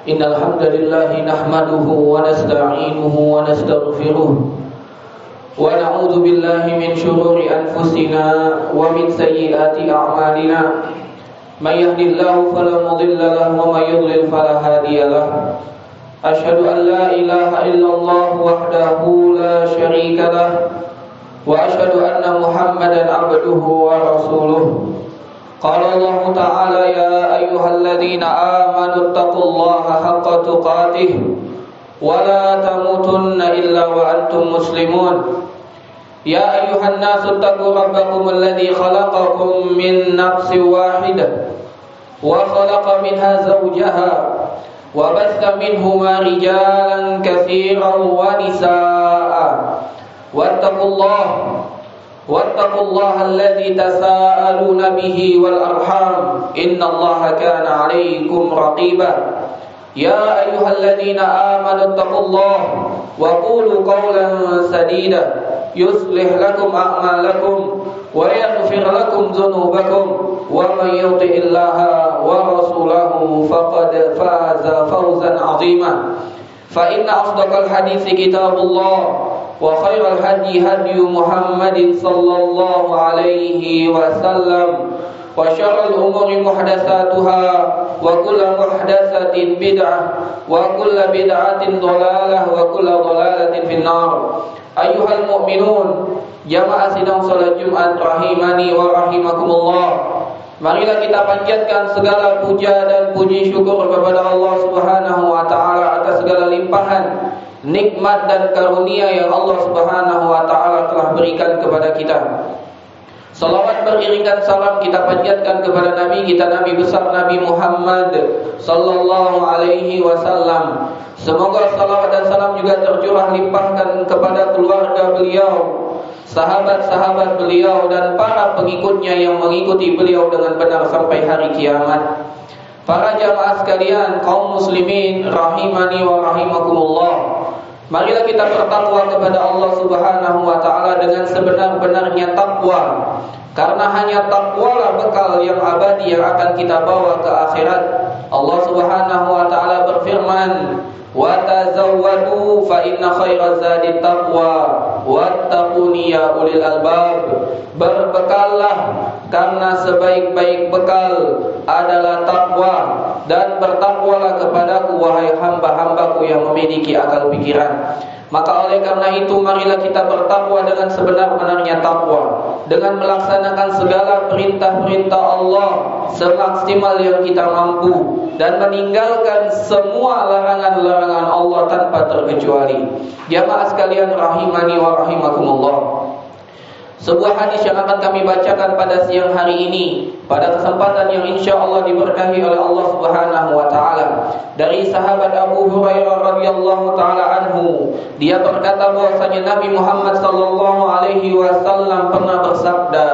Innal hamdalillah nahmaduhu wa nasta'inuhu wa nastaghfiruh wa na'udzu billahi min shururi anfusina wa min sayyiati a'malina. May yahdihillahu fala mudilla lahu wa may yudlil fala hadiya lahu. Asyhadu an la ilaha illallah wahdahu la syarika lah wa asyhadu anna Muhammadan abduhu wa rasuluh. Qala Allah Ta'ala ya ayyuhalladzina amanu taqullaha haqqa tuqatih wa la tamutunna illa wa antum muslimun. Ya ayyuhan nasu taqu rabbakum alladzi khalaqakum min nafsin wahidah wa khalaqa minha zawjaha wa batha minhuma rijalan katsiran wa nisaa'a wattaqullaha alladzi tasaaluna bihi wal arham innallaha kana 'alaykum raqiba. Ya ayyuhalladzina amanu taqullaha wa qulu qawlan sadida yuslih lakum a'malakum wa yaghfir lakum dhunubakum wa may yuti'illaha wa rasulahu faqad faza fawzan 'azima. Fa inna asdaqal hadithi kitabullah wa khairal hadi hadi Muhammadin sallallahu alaihi wasallam wa syarrul umuri muhdatsatuha wa kullu muhdatsatin bid'ah wa kullu bid'atin dhalalah wa kullu dhalalatin finnar. Ayyuhal mu'minun, jamaah sidang salat Jumat rahimani wa rahimakumullah. Marilah kita panjatkan segala puja dan puji syukur kepada Allah Subhanahu wa taala atas segala limpahan nikmat dan karunia yang Allah Subhanahu wa taala telah berikan kepada kita. Salawat beriringan salam kita panjatkan kepada Nabi kita, Nabi besar Nabi Muhammad sallallahu alaihi wasallam. Semoga salawat dan salam juga tercurah limpahkan kepada keluarga beliau, sahabat-sahabat beliau dan para pengikutnya yang mengikuti beliau dengan benar sampai hari kiamat. Para jamaah sekalian, kaum muslimin rahimani wa rahimakumullah. Marilah kita bertakwa kepada Allah Subhanahu wa taala dengan sebenar-benarnya takwa. Karena hanya takwalah bekal yang abadi yang akan kita bawa ke akhirat. Allah Subhanahu wa taala berfirman, "Wa tazawwadu fa inna khairaz zadi taqwa wattaquni ya ulil albab." Berbekallah karena sebaik-baik bekal adalah takwa, dan bertakwalah kepadaku wahai hamba-hambaku yang memiliki akal pikiran. Maka oleh karena itu marilah kita bertakwa dengan sebenar-benarnya takwa, dengan melaksanakan segala perintah-perintah Allah semaksimal yang kita mampu, dan meninggalkan semua larangan-larangan Allah tanpa terkecuali. Jamaah sekalian rahimani wa rahimakumullah. Sebuah hadis yang akan kami bacakan pada siang hari ini, pada kesempatan yang insya Allah diberkahi oleh Allah Subhanahu wa taala, dari sahabat Abu Hurairah radhiyallahu taala anhu. Dia berkata bahwasanya Nabi Muhammad sallallahu alaihi wasallam pernah bersabda,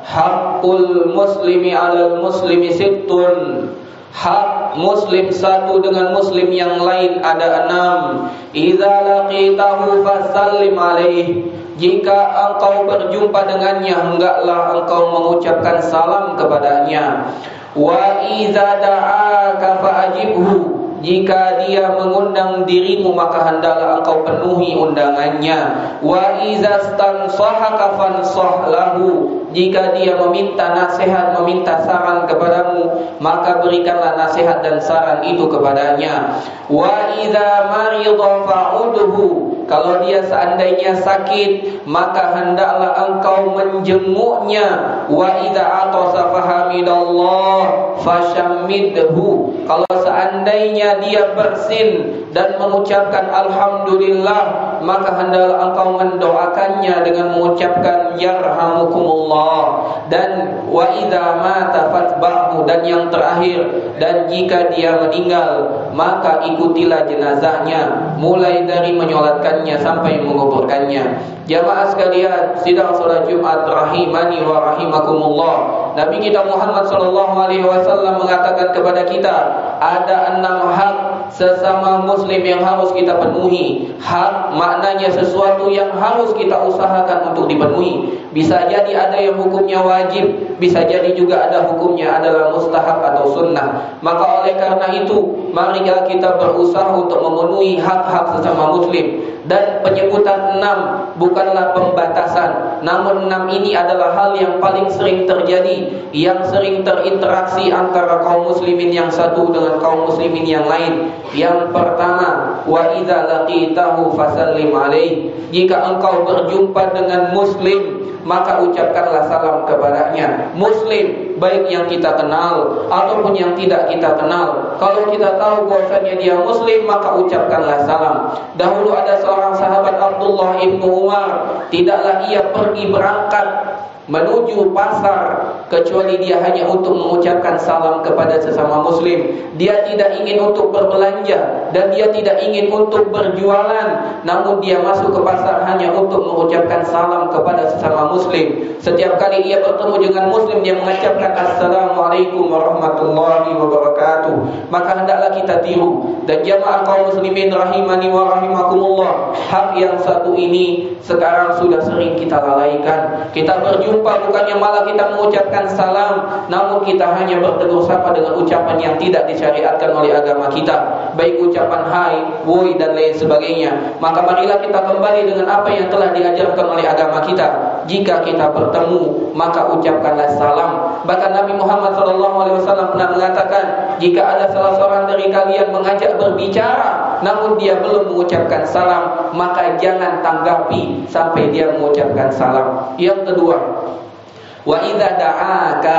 "Haqqul muslimi 'alal muslimi sittun." Hak muslim satu dengan muslim yang lain ada 6. Idza laqitahu fasallim alaihi. Jika engkau berjumpa dengannya, hendaklah engkau mengucapkan salam kepadanya. Wa idza da'aka fa'ajibhu. Jika dia mengundang dirimu, maka hendaklah engkau penuhi undangannya. Wa idza stansahaka fansah lahu. Jika dia meminta nasihat, meminta saran kepadamu, maka berikanlah nasihat dan saran itu kepadanya. Wa idza marida fa'udhu. Kalau dia seandainya sakit, maka hendaklah engkau menjenguknya. Wa idza atasa fahamidallah fashammidhu. Kalau seandainya dia bersin dan mengucapkan alhamdulillah, maka hendaklah engkau mendoakannya dengan mengucapkan yarhamukumullah. Dan wa idza mata fatba'hu. Dan yang terakhir, dan jika dia meninggal, maka ikutilah jenazahnya, mulai dari menyolatkannya sampai menguburkannya. Jamaah sekalian, sidang salat Jumat rahimani wa rahimakumullah. Nabi kita Muhammad sallallahu alaihi wasallam mengatakan kepada kita, ada 6 hak sesama muslim yang harus kita penuhi. Hak maknanya sesuatu yang harus kita usahakan untuk dipenuhi. Bisa jadi ada yang hukumnya wajib, bisa jadi juga ada hukumnya adalah mustahab atau sunnah. Maka oleh karena itu, mari kita berusaha untuk memenuhi hak-hak sesama muslim. Dan penyebutan 6 bukanlah pembatasan, namun 6 ini adalah hal yang paling sering terjadi, yang sering terinteraksi antara kaum muslimin yang satu dengan kaum muslimin yang lain. Yang pertama, wa idza laqitahu fasallim alaihi. Jika engkau berjumpa dengan muslim, maka ucapkanlah salam kepadanya. Muslim, baik yang kita kenal ataupun yang tidak kita kenal. Kalau kita tahu bahwasanya dia muslim, maka ucapkanlah salam. Dahulu ada seorang sahabat Abdullah ibnu Umar, tidaklah ia pergi berangkat menuju pasar kecuali dia hanya untuk mengucapkan salam kepada sesama muslim. Dia tidak ingin untuk berbelanja dan dia tidak ingin untuk berjualan, namun dia masuk ke pasar hanya untuk mengucapkan salam kepada sesama muslim. Setiap kali ia bertemu dengan muslim, dia mengucapkan Assalamualaikum warahmatullahi wabarakatuh. Maka hendaklah kita tiru. Dan jamaah kaum muslimin rahimani wa rahimakumullah, hak yang satu ini sekarang sudah sering kita lalaikan. Kita berjumpa bukannya malah kita mengucapkan salam, namun kita hanya bertegur sapa dengan ucapan yang tidak disyariatkan oleh agama kita, baik ucapan hai, woi dan lain sebagainya. Maka marilah kita kembali dengan apa yang telah diajarkan oleh agama kita. Jika kita bertemu, maka ucapkanlah salam. Bahkan Nabi Muhammad SAW pernah mengatakan, jika ada salah seorang dari kalian mengajak berbicara, namun dia belum mengucapkan salam, maka jangan tanggapi sampai dia mengucapkan salam. Yang kedua, wa idza da'aka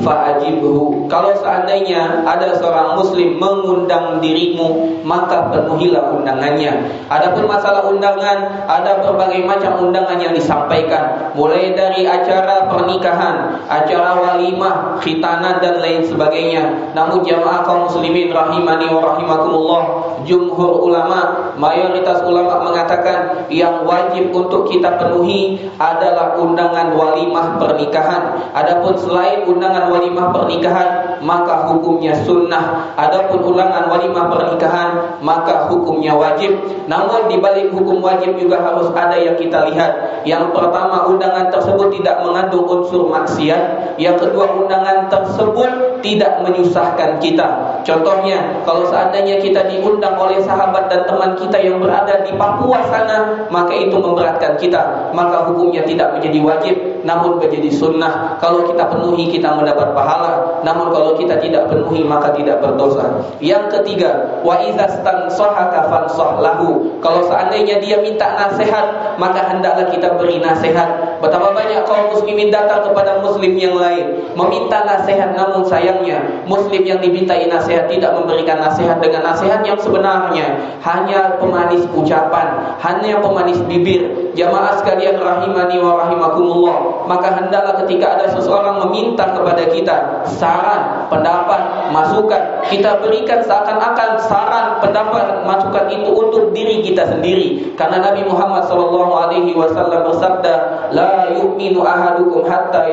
fa'ajibhu. Kalau seandainya ada seorang muslim mengundang dirimu, maka penuhilah undangannya. Adapun masalah undangan, ada berbagai macam undangan yang disampaikan, mulai dari acara pernikahan, acara walimah, khitanan dan lain sebagainya. Namun jamaah kaum muslimin rahimani wa rahimakumullah, jumhur ulama, mayoritas ulama mengatakan yang wajib untuk kita penuhi adalah undangan walimah pernikahan. Adapun selain undangan walimah pernikahan, maka hukumnya sunnah. Adapun undangan walimah pernikahan, maka hukumnya wajib. Namun di balik hukum wajib juga harus ada yang kita lihat. Yang pertama, undangan tersebut tidak mengandung unsur maksiat. Yang kedua, undangan tersebut tidak menyusahkan kita. Contohnya, kalau seandainya kita diundang oleh sahabat dan teman kita yang berada di Papua sana, maka itu memberatkan kita, maka hukumnya tidak menjadi wajib, namun menjadi sunnah. Kalau kita penuhi, kita mendapat pahala. Namun kalau kita tidak penuhi, maka tidak berdosa. Yang ketiga, wa idza stansahaka fansah lahu. Kalau seandainya dia minta nasihat, maka hendaklah kita beri nasihat. Betapa banyak kaum muslimin datang kepada muslim yang lain meminta nasihat, namun sayangnya muslim yang dimintai nasihat tidak memberikan nasihat dengan nasihat yang sebenarnya, hanya pemanis ucapan, hanya pemanis bibir. Jamaah sekalian rahimani wa rahimakumullah, maka hendaklah ketika ada seseorang meminta kepada kita saran, pendapat, masukan, kita berikan seakan-akan saran, pendapat, masukan itu untuk diri kita sendiri. Karena Nabi Muhammad SAW bersabda, la yu'minu ahadukum hatta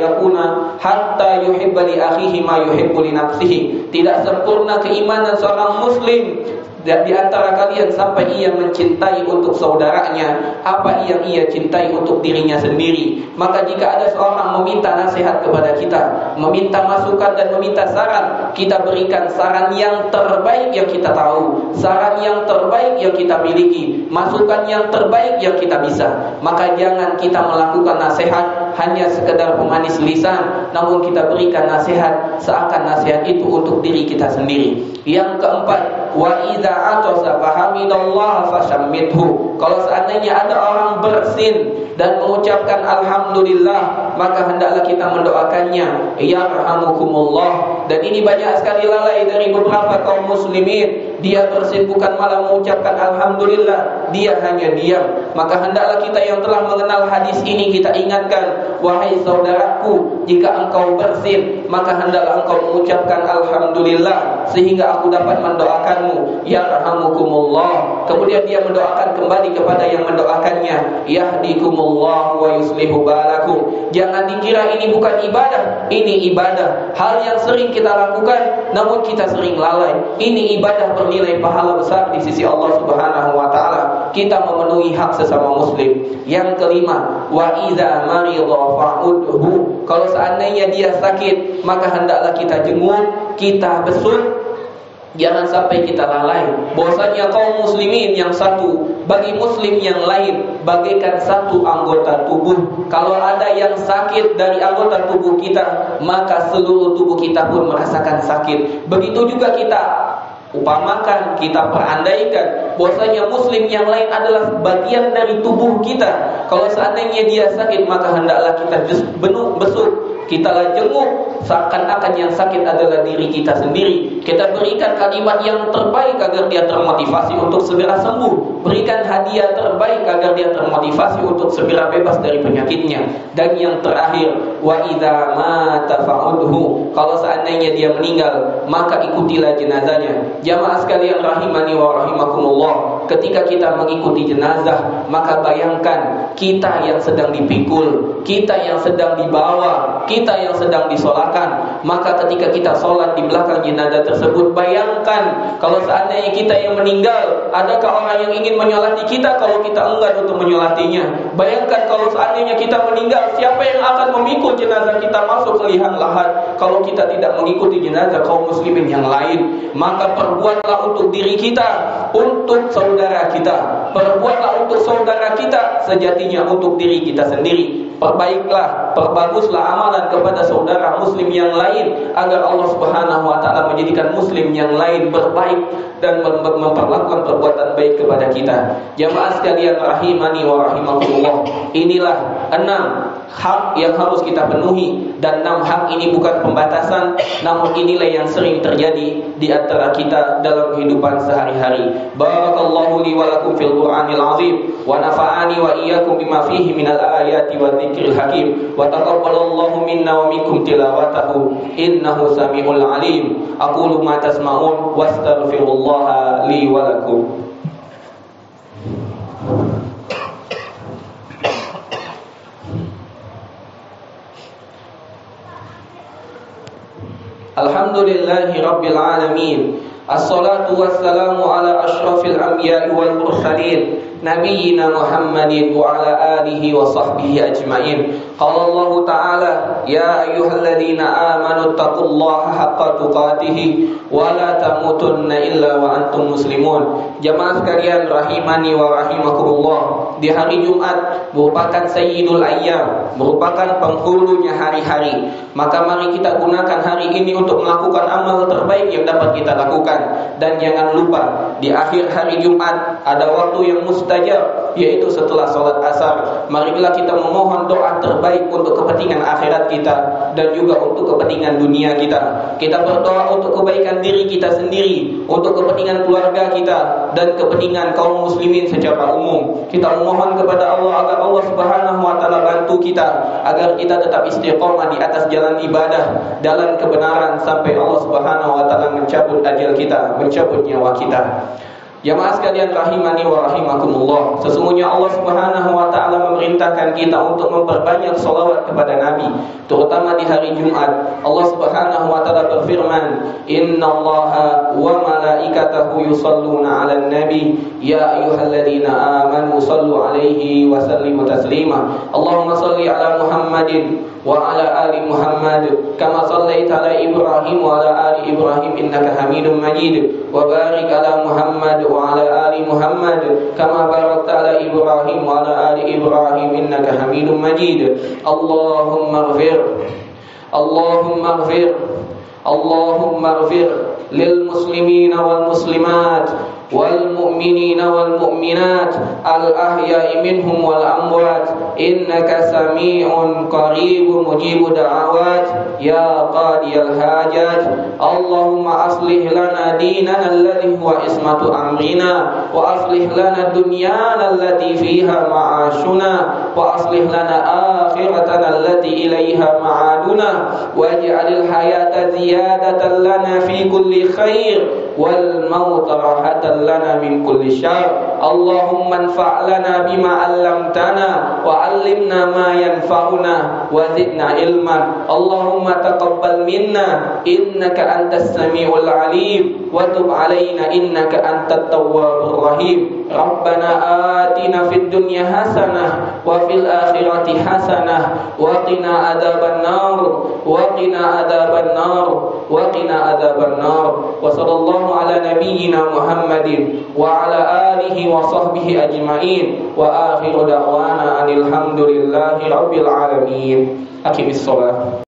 yuhibba li akhihi ma yuhibbu li nafsihi. Tidak sempurna keimanan seorang muslim dan di antara kalian sampai ia mencintai untuk saudaranya apa yang ia cintai untuk dirinya sendiri. Maka jika ada seorang meminta nasihat kepada kita, meminta masukan dan meminta saran, kita berikan saran yang terbaik yang kita tahu, saran yang terbaik yang kita miliki, masukan yang terbaik yang kita bisa. Maka jangan kita melakukan nasihat hanya sekedar pemanis lisan, namun kita berikan nasihat seakan nasihat itu untuk diri kita sendiri. Yang keempat, wa idza atasa fahamidallah fashammithu. Kalau seandainya ada orang bersin dan mengucapkan alhamdulillah, maka hendaklah kita mendoakannya, yarhamukumullah. Dan ini banyak sekali lalai dari beberapa kaum muslimin. Dia bersin bukan malah mengucapkan alhamdulillah, dia hanya diam. Maka hendaklah kita yang telah mengenal hadis ini, kita ingatkan, wahai saudaraku, jika engkau bersin, maka hendaklah engkau mengucapkan alhamdulillah, sehingga aku dapat mendoakanmu, yarhamukumullah. Kemudian dia mendoakan kembali kepada yang mendoakannya, yahdikumullah wa yuslihu balakum. Jangan dikira ini bukan ibadah, ini ibadah. Hal yang sering kita lakukan, namun kita sering lalai. Ini ibadah bernilai pahala besar di sisi Allah Subhanahu wa taala. Kita memenuhi hak sesama muslim. Yang kelima, wa idza marida fa'udhu. Kalau seandainya dia sakit, maka hendaklah kita jenguk, kita besuk. Jangan sampai kita lalai. Bahwasanya kaum muslimin yang satu bagi muslim yang lain bagaikan satu anggota tubuh. Kalau ada yang sakit dari anggota tubuh kita, maka seluruh tubuh kita pun merasakan sakit. Begitu juga kita upamakan, kita perandaikan bahwasanya muslim yang lain adalah bagian dari tubuh kita. Kalau seandainya dia sakit, maka hendaklah kita besuk, kita jenguk, seakan-akan yang sakit adalah diri kita sendiri. Kita berikan kalimat yang terbaik agar dia termotivasi untuk segera sembuh. Berikan hadiah terbaik agar dia termotivasi untuk segera bebas dari penyakitnya. Dan yang terakhir, wa idza mata fa'udhu. Kalau seandainya dia meninggal, maka ikutilah jenazahnya. Jamaah sekalian rahimani wa rahimakumullah, ketika kita mengikuti jenazah, maka bayangkan kita yang sedang dipikul, kita yang sedang dibawa, kita yang sedang disolatkan. Maka ketika kita solat di belakang jenazah tersebut, bayangkan kalau seandainya kita yang meninggal, adakah orang yang ingin menyolati kita kalau kita enggan untuk menyolatinya? Bayangkan kalau seandainya kita meninggal, siapa yang akan memikul jenazah kita masuk ke liang lahat kalau kita tidak mengikuti jenazah kaum muslimin yang lain? Maka perbuatlah untuk diri kita, untuk saudara kita. Perbuatlah untuk saudara kita, sejatinya untuk diri kita sendiri. Perbaiklah, perbaguslah amalan kepada saudara muslim yang lain agar Allah Subhanahu wa taala menjadikan muslim yang lain berbaik dan memperlakukan perbuatan baik kepada kita. Jamaah sekalian rahimani wa rahimakumullah, inilah 6 hak yang harus kita penuhi, dan 6 hak ini bukan pembatasan, namun inilah yang sering terjadi di antara kita dalam kehidupan sehari-hari. Barakallahu li wa lakum fil Qur'anil azim wa nafa'ani wa iyyakum bima fihi minal ayati wa dzikril hakim wa taqabbalallahu minna wa minkum tilawatahu innahu samiul alim. Aqulu ma tasma'un wastaghfirullaha li wa lakum. Alhamdulillahi rabbil alamin. Assalatu wassalamu ala asyrafil anbiya'i wal mursalin, nabiyyina Muhammadin wa ala alihi wa sahbihi ajma'in. Qala Allah ta'ala, ya ayyuhalladzina amanu taqullaha haqqa tuqatih wa la tamutunna illa wa antum muslimun. Jamaah sekalian rahimani wa rahimakumullah, di hari Jumat merupakan sayyidul ayyam, merupakan penghulunya hari-hari. Maka mari kita gunakan hari ini untuk melakukan amal terbaik yang dapat kita lakukan. Dan jangan lupa, di akhir hari Jumat ada waktu yang mustajab, yaitu setelah sholat asar. Marilah kita memohon doa terbaik untuk kepentingan akhirat kita dan juga untuk kepentingan dunia kita. Kita berdoa untuk kebaikan diri kita sendiri, untuk kepentingan keluarga kita, dan kepentingan kaum muslimin secara umum. Kita memohon kepada Allah agar Allah Subhanahu wa taala bantu kita agar kita tetap istiqomah di atas jalan ibadah, jalan kebenaran, sampai Allah Subhanahu wa taala mencabut ajal kita, mencabut nyawa kita. Jamaah sekalian rahimani wa rahimakumullah, sesungguhnya Allah Subhanahu wa taala memerintahkan kita untuk memperbanyak selawat kepada Nabi, terutama di hari Jumat. Allah Subhanahu wa taala berfirman, "Innallaha wa malaikatahu yusholluna 'alan nabi, ya ayyuhalladzina amanu shallu 'alaihi wa sallimu taslima." Allahumma shalli 'ala Muhammadin wa 'ala ali Muhammad kama shallaita 'ala Ibrahim wa 'ala ali Ibrahim innaka Hamidum Majid, wa barik 'ala Muhammad wa 'ala ali Muhammad kama barakta 'ala Ibrahim wa 'ala ali Ibrahim innaka Hamidum Majid. Allahumma ighfir Allahumma ighfir lil muslimina wal muslimat wal mu'minina wal mu'minat al ahya'i minhum wal amwat innaka sami'un qaribun mujibud da'awat ya qadiyal hajat. Allahumma aslih lana dinana alladhi huwa ismatu amrina wa aslih lana dunyana allati fiha ma'ashuna wa aslih lana akhiratana allati ilayha ma'aduna waj'alil hayata ziyadatan lana fi kulli khair wal mauta rahatan lana min kulli syarr. Allahumma anfa' lana bima 'allamtana wa 'allimna ma yanfa'una wa zidna ilman. Allahumma taqabbal minna innaka antas samiul 'alim wa tub 'alaina innaka antat tawwabur rahim. Rabbana atina fid dunya hasanah wa fil akhirati hasanah wa qina adzaban nar wa qina adzaban nar wa qina adzaban nar. Wa sallallahu ala nabiyyina Muhammadin wa ala alihi wa sahbihi ajma'in wa akhiru da'wana anil hamdulillahi rabbil alamin. Aqimis shalah.